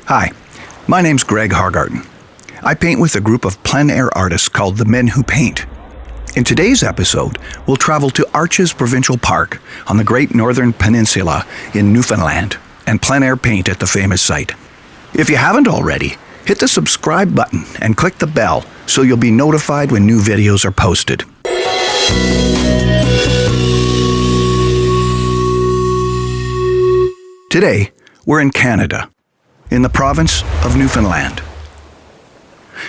Hi, my name's Greg Hargarten. I paint with a group of plein air artists called the Men Who Paint. In today's episode, we'll travel to Arches Provincial Park on the Great Northern Peninsula in Newfoundland and plein air paint at the famous site. If you haven't already, hit the subscribe button and click the bell so you'll be notified when new videos are posted. Today, we're in Canada, in the province of Newfoundland.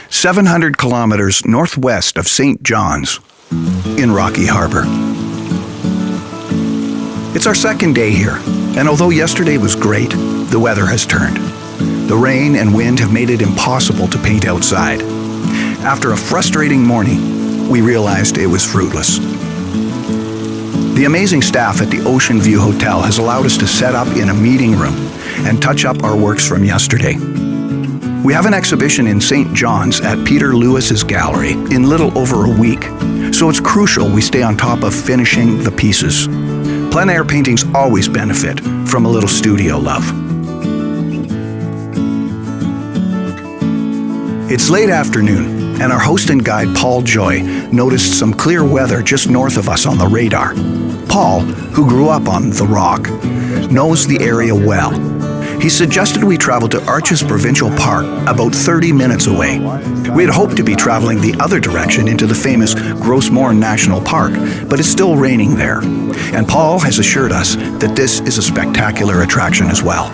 700 kilometers northwest of St. John's, in Rocky Harbor. It's our second day here, and although yesterday was great, the weather has turned. The rain and wind have made it impossible to paint outside. After a frustrating morning, we realized it was fruitless. The amazing staff at the Ocean View Hotel has allowed us to set up in a meeting room and touch up our works from yesterday. We have an exhibition in St. John's at Peter Lewis's gallery in little over a week, so it's crucial we stay on top of finishing the pieces. Plein air paintings always benefit from a little studio love. It's late afternoon, and our host and guide Paul Joy noticed some clear weather just north of us on the radar. Paul, who grew up on the Rock, knows the area well. He suggested we travel to Arches Provincial Park, about 30 minutes away. We had hoped to be traveling the other direction into the famous Grossmoor National Park, but it's still raining there. And Paul has assured us that this is a spectacular attraction as well.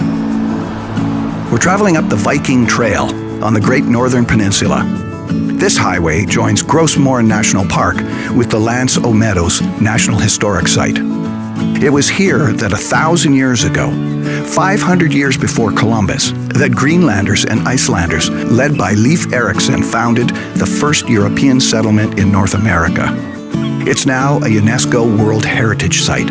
We're traveling up the Viking Trail on the Great Northern Peninsula. This highway joins Grossmoor National Park with the L'Anse aux Meadows National Historic Site. It was here that 1,000 years ago, 500 years before Columbus, that Greenlanders and Icelanders, led by Leif Erikson, founded the first European settlement in North America. It's now a UNESCO World Heritage Site.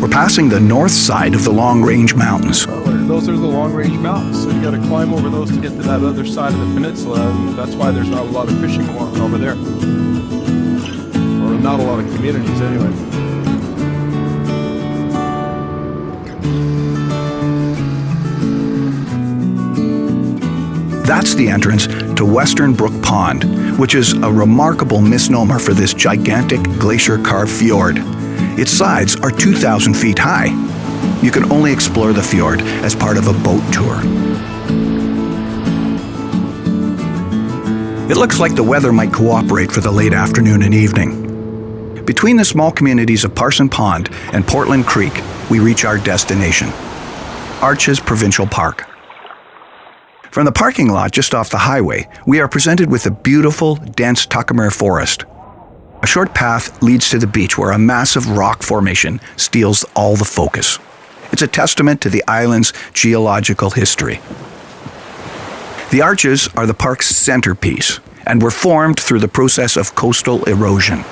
We're passing the north side of the Long Range Mountains. Those are the Long Range Mountains, so you got to climb over those to get to that other side of the peninsula, and that's why there's not a lot of fishing going on over there. Or not a lot of communities anyway. That's the entrance to Western Brook Pond, which is a remarkable misnomer for this gigantic glacier-carved fjord. Its sides are 2,000 feet high. You can only explore the fjord as part of a boat tour. It looks like the weather might cooperate for the late afternoon and evening. Between the small communities of Parson Pond and Portland Creek, we reach our destination, Arches Provincial Park. From the parking lot just off the highway, we are presented with a beautiful, dense Tuckamore forest. A short path leads to the beach where a massive rock formation steals all the focus. It's a testament to the island's geological history. The arches are the park's centerpiece and were formed through the process of coastal erosion.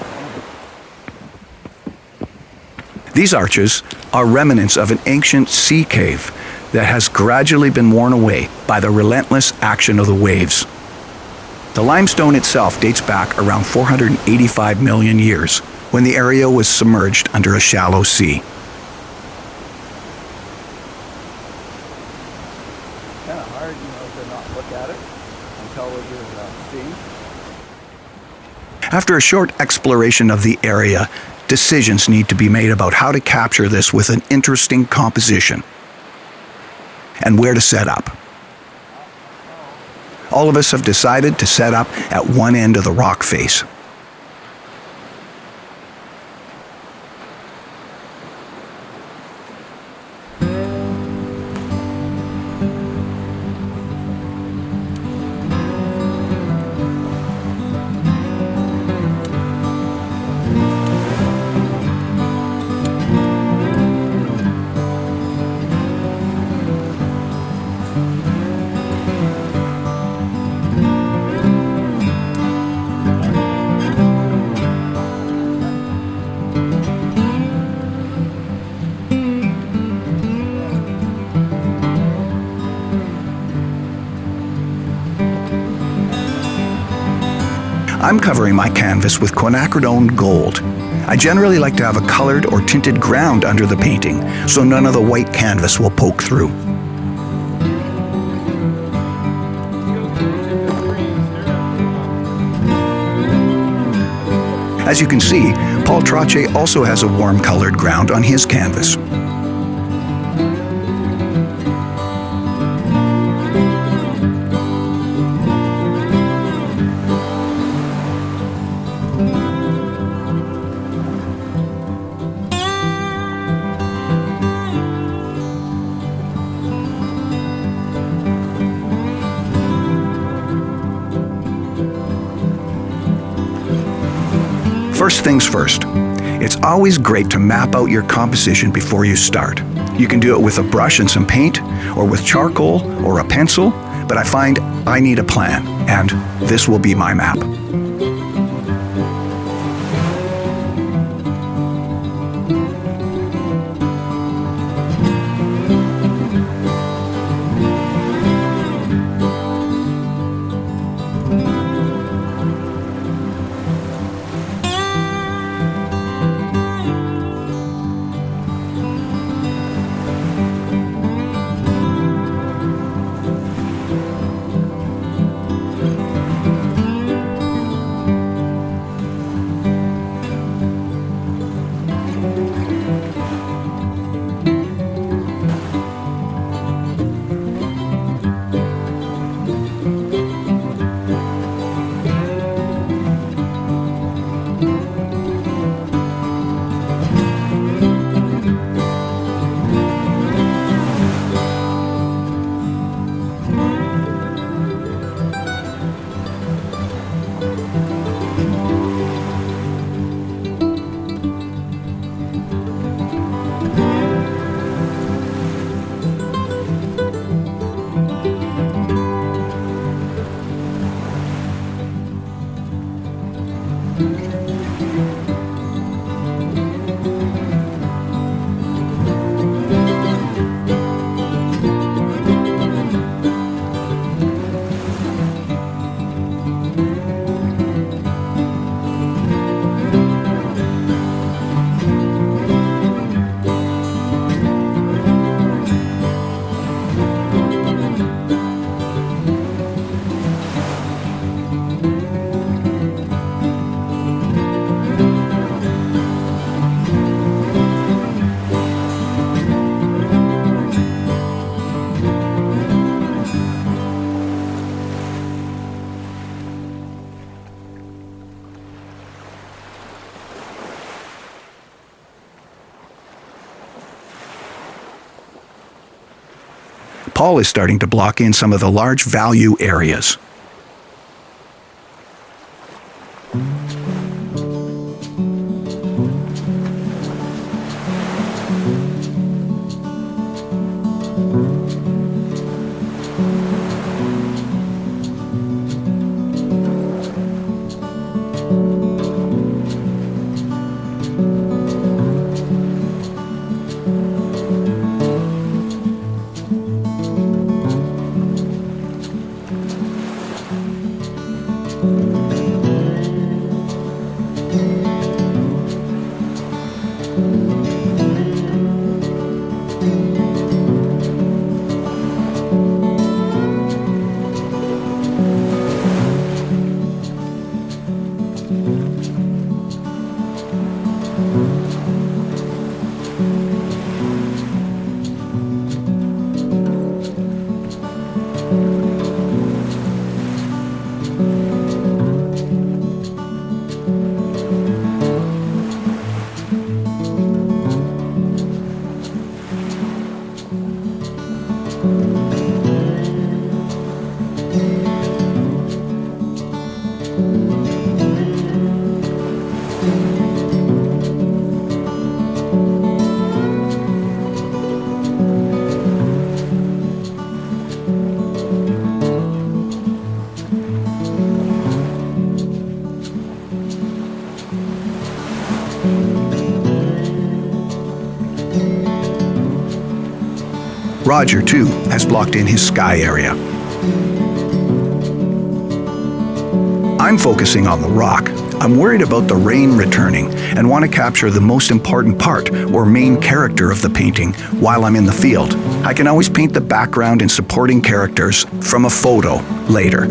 These arches are remnants of an ancient sea cave that has gradually been worn away by the relentless action of the waves. The limestone itself dates back around 485 million years, when the area was submerged under a shallow sea. Kind of hard, to not look at it until you're seeing. After a short exploration of the area, decisions need to be made about how to capture this with an interesting composition and where to set up. All of us have decided to set up at one end of the rock face. I'm covering my canvas with quinacridone gold. I generally like to have a colored or tinted ground under the painting, so none of the white canvas will poke through. As you can see, Paul Trottier also has a warm-colored ground on his canvas. First things first, it's always great to map out your composition before you start. You can do it with a brush and some paint, or with charcoal or a pencil, but I find I need a plan, and this will be my map. Paul is starting to block in some of the large value areas. Roger, too, has blocked in his sky area. I'm focusing on the rock. I'm worried about the rain returning and want to capture the most important part or main character of the painting while I'm in the field. I can always paint the background and supporting characters from a photo later.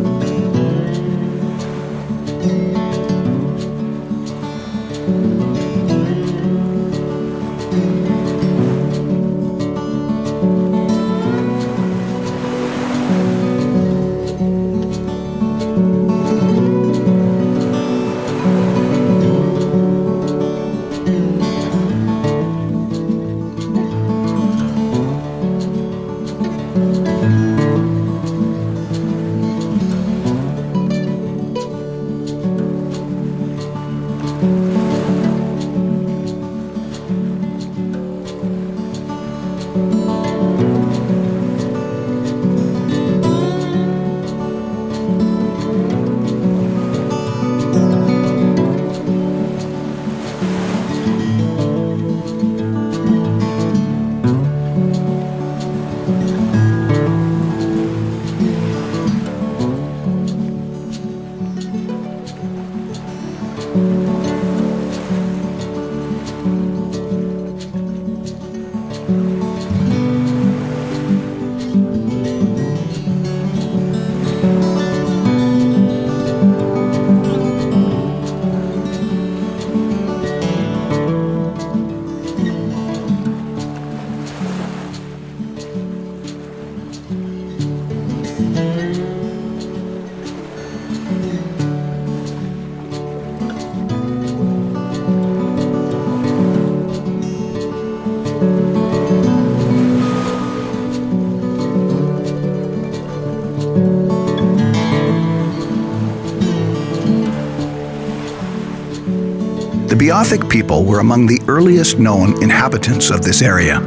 The Beothuk people were among the earliest known inhabitants of this area.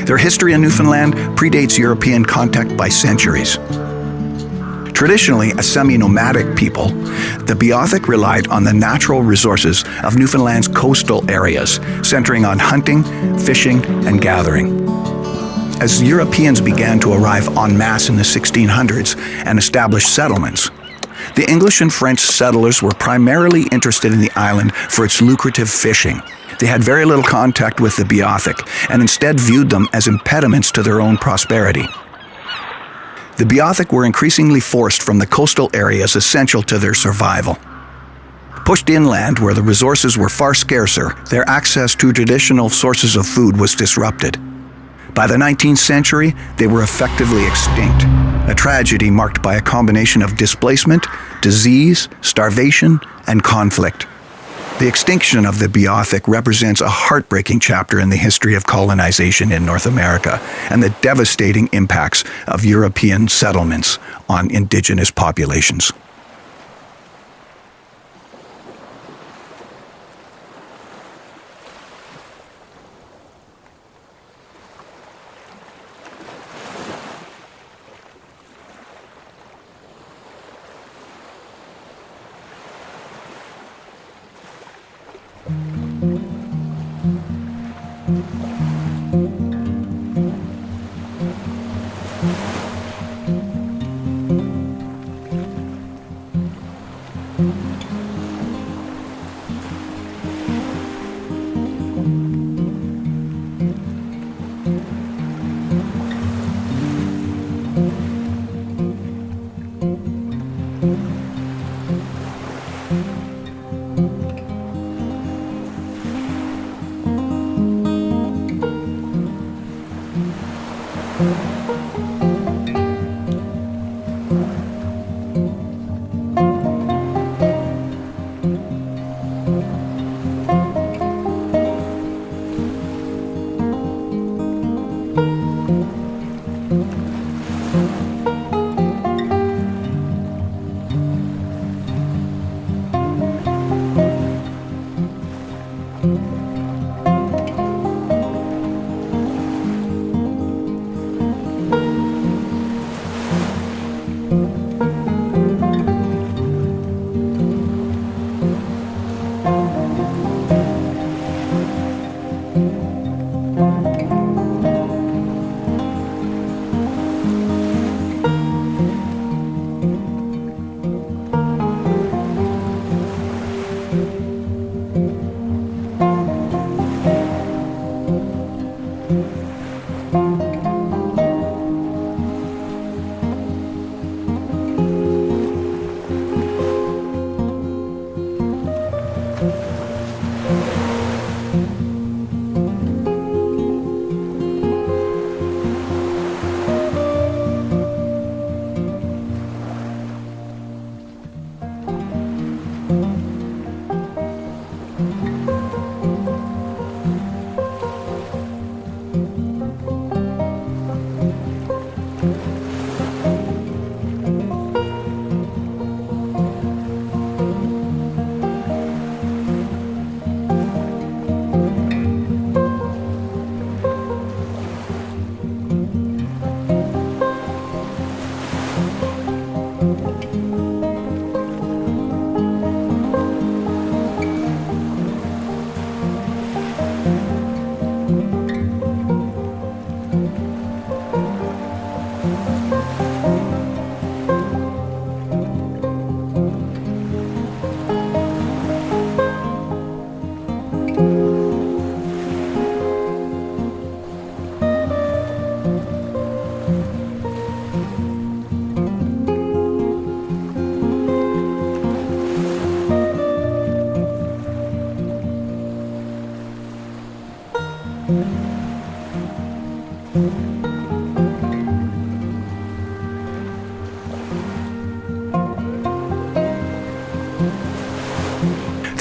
Their history in Newfoundland predates European contact by centuries. Traditionally a semi-nomadic people, the Beothuk relied on the natural resources of Newfoundland's coastal areas, centering on hunting, fishing, and gathering. As Europeans began to arrive en masse in the 1600s and establish settlements, the English and French settlers were primarily interested in the island for its lucrative fishing. They had very little contact with the Beothuk and instead viewed them as impediments to their own prosperity. The Beothuk were increasingly forced from the coastal areas essential to their survival. Pushed inland where the resources were far scarcer, their access to traditional sources of food was disrupted. By the 19th century, they were effectively extinct, a tragedy marked by a combination of displacement, disease, starvation, and conflict. The extinction of the Beothuk represents a heartbreaking chapter in the history of colonization in North America and the devastating impacts of European settlements on indigenous populations.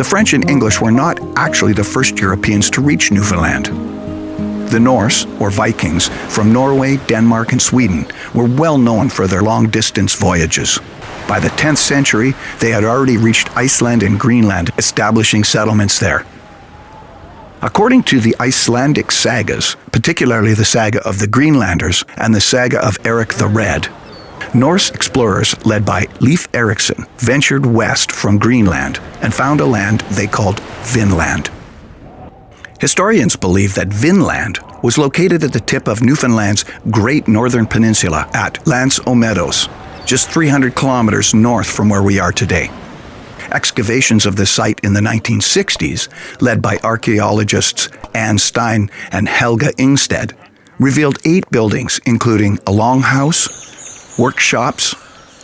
The French and English were not actually the first Europeans to reach Newfoundland. The Norse, or Vikings, from Norway, Denmark, and Sweden were well known for their long-distance voyages. By the 10th century, they had already reached Iceland and Greenland, establishing settlements there. According to the Icelandic sagas, particularly the saga of the Greenlanders and the saga of Eric the Red, Norse explorers led by Leif Erikson ventured west from Greenland and found a land they called Vinland. Historians believe that Vinland was located at the tip of Newfoundland's Great Northern Peninsula at L'Anse aux Meadows, just 300 kilometers north from where we are today. Excavations of the site in the 1960s, led by archaeologists Anne Stein and Helga Ingstead, revealed 8 buildings, including a longhouse, workshops,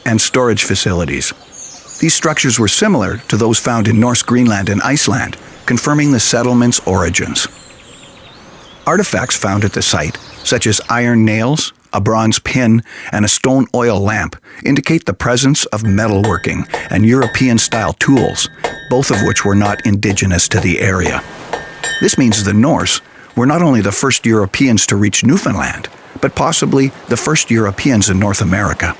and storage facilities. These structures were similar to those found in Norse Greenland and Iceland, confirming the settlement's origins. Artifacts found at the site, such as iron nails, a bronze pin, and a stone oil lamp, indicate the presence of metalworking and European-style tools, both of which were not indigenous to the area. This means the Norse were not only the first Europeans to reach Newfoundland, but possibly the first Europeans in North America.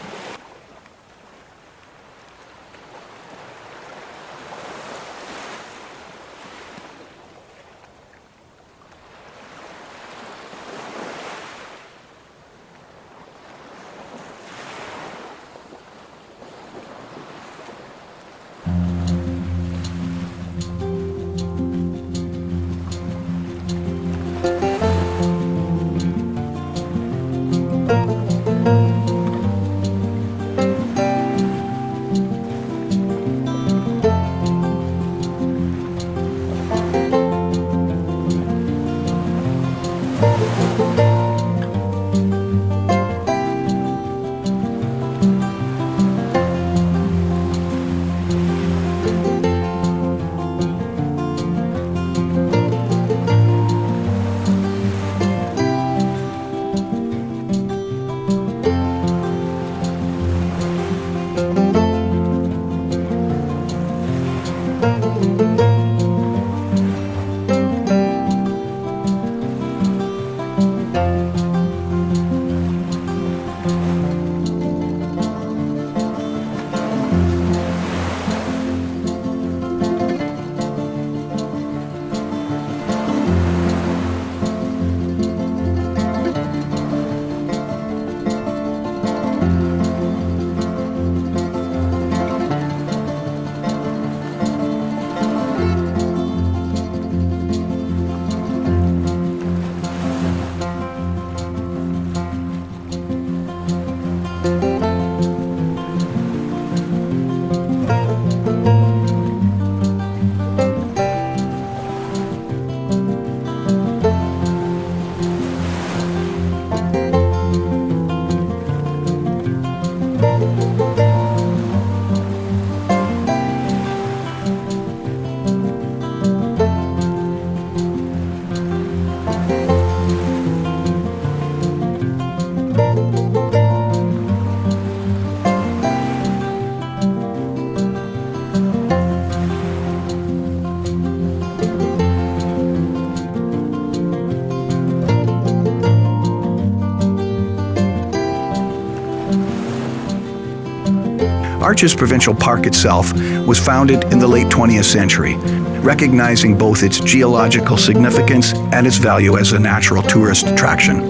Arches Provincial Park itself was founded in the late 20th century, recognizing both its geological significance and its value as a natural tourist attraction.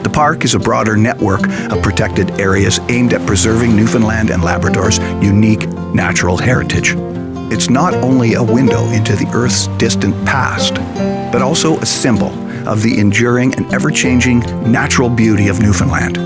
The park is a broader network of protected areas aimed at preserving Newfoundland and Labrador's unique natural heritage. It's not only a window into the Earth's distant past, but also a symbol of the enduring and ever-changing natural beauty of Newfoundland.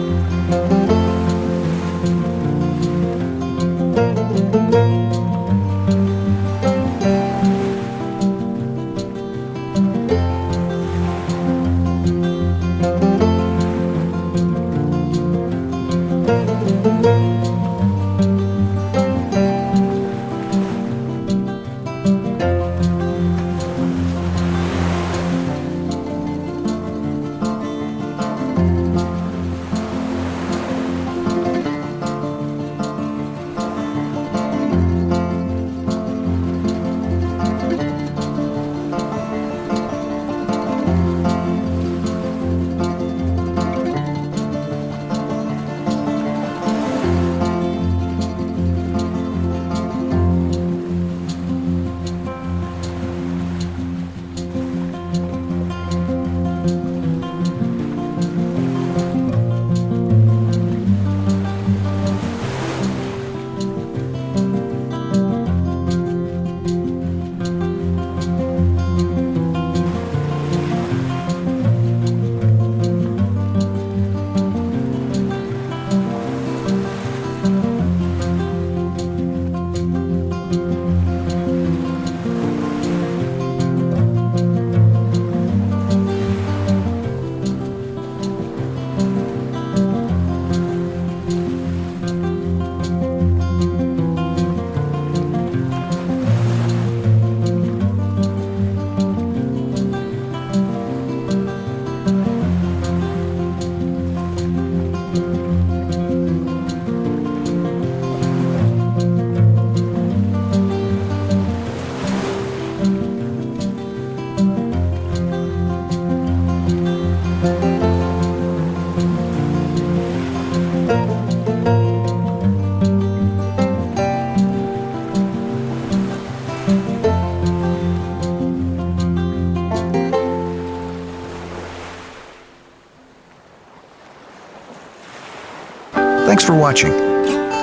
Thanks for watching.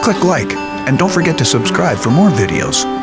Click like and don't forget to subscribe for more videos.